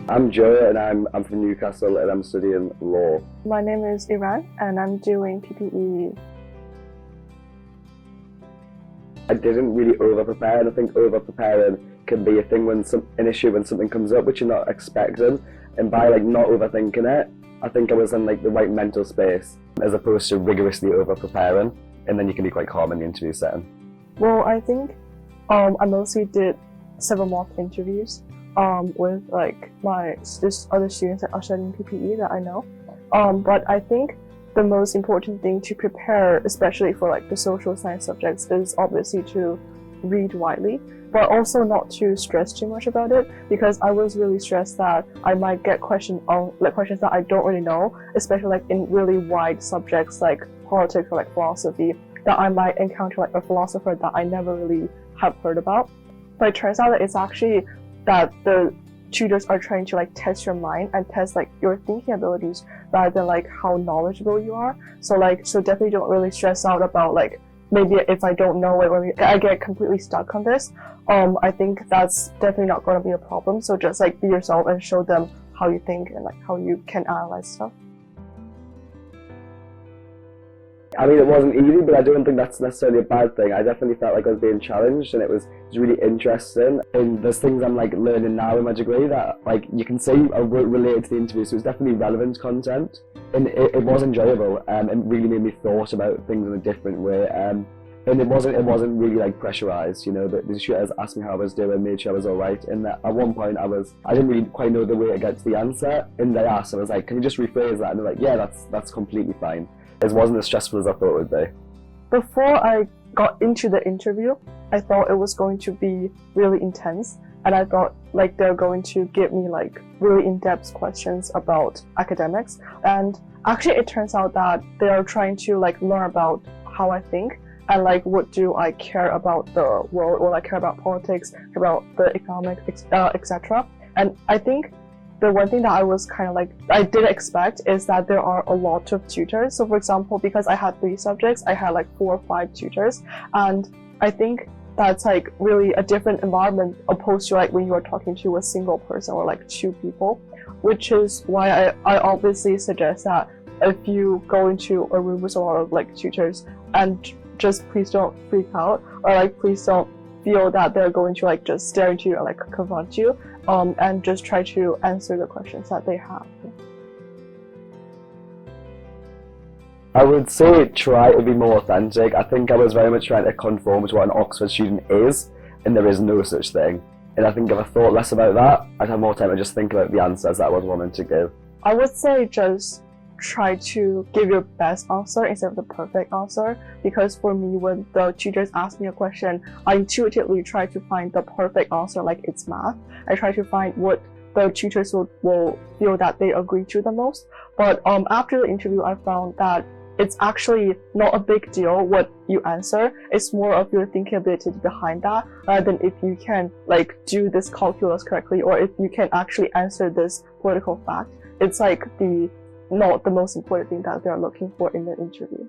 I'm Joe and I'm from Newcastle and I'm studying law. My name is Iran and I'm doing PPE. I didn't really over-prepare, and I think over-preparing can be a thing when an issue when something comes up which you're not expecting, and by not overthinking it, I think I was in the right mental space as opposed to rigorously over-preparing, and then you can be quite calm in the interview setting. Well, I think I mostly did several mock interviews with my other students that are studying PPE that I know. But I think the most important thing to prepare, especially for the social science subjects, is obviously to read widely, but also not to stress too much about it, because I was really stressed that I might get questions that I don't really know, especially in really wide subjects like politics or philosophy, that I might encounter a philosopher that I never really have heard about. But it turns out that it's actually that the tutors are trying to test your mind and test your thinking abilities rather than how knowledgeable you are. So definitely don't really stress out about maybe if I don't know it or I get completely stuck on this. I think that's definitely not going to be a problem. So just be yourself and show them how you think and how you can analyze stuff. I mean, it wasn't easy, but I don't think that's necessarily a bad thing. I definitely felt like I was being challenged, and it was really interesting. And there's things I'm learning now in my degree that you can see are related to the interview, so it's definitely relevant content. And it was enjoyable, and it really made me thought about things in a different way. And it wasn't really pressurized, the tutors asked me how I was doing, made sure I was alright, and at one point I didn't really quite know the way to get to the answer, and they asked, I was like, can you just rephrase that? And they're like, yeah, that's completely fine. It wasn't as stressful as I thought it would be. Before I got into the interview, I thought it was going to be really intense, and I thought they're going to give me really in-depth questions about academics, and actually it turns out that they are trying to learn about how I think and what do I care about the world, or care about politics, about the economics, etc. And I think the one thing that I was I didn't expect is that there are a lot of tutors. So for example, because I had 3 subjects, I had 4 or 5 tutors, and I think that's really a different environment opposed to when you are talking to a single person or 2 people, which is why I obviously suggest that if you go into a room with a lot of tutors, and just please don't freak out, or please don't feel that they're going to just stare into you or confront you, and just try to answer the questions that they have. I would say try to be more authentic. I think I was very much trying to conform to what an Oxford student is, and there is no such thing. And I think if I thought less about that, I'd have more time to just think about the answers that I was wanting to give. I would say just try to give your best answer instead of the perfect answer, because for me, when the tutors ask me a question, I intuitively try to find the perfect answer, it's math. I try to find what the tutors will feel that they agree to the most. But after the interview, I found that it's actually not a big deal what you answer. It's more of your thinking ability behind that, rather than if you can do this calculus correctly, or if you can actually answer this political fact. It's not the most important thing that they're looking for in the interview.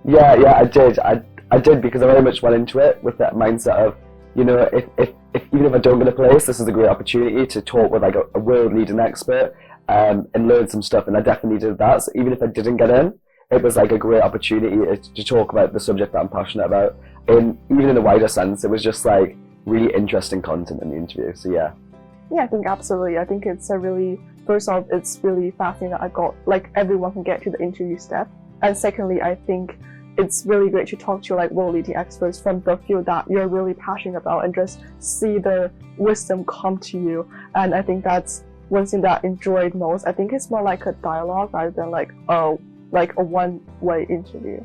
Yeah, I did. I did, because I very much went into it with that mindset of, if even if I don't get a place, this is a great opportunity to talk with a world-leading expert and learn some stuff, and I definitely did that. So even if I didn't get in, it was a great opportunity to talk about the subject that I'm passionate about. And even in a wider sense, it was just really interesting content in the interview. So yeah. Yeah, I think absolutely. I think it's first off, it's really fascinating that I got, everyone can get to the interview step. And secondly, I think it's really great to talk to world-leading experts from the field that you're really passionate about, and just see the wisdom come to you. And I think that's one thing that I enjoyed most. I think it's more like a dialogue rather than a one-way interview.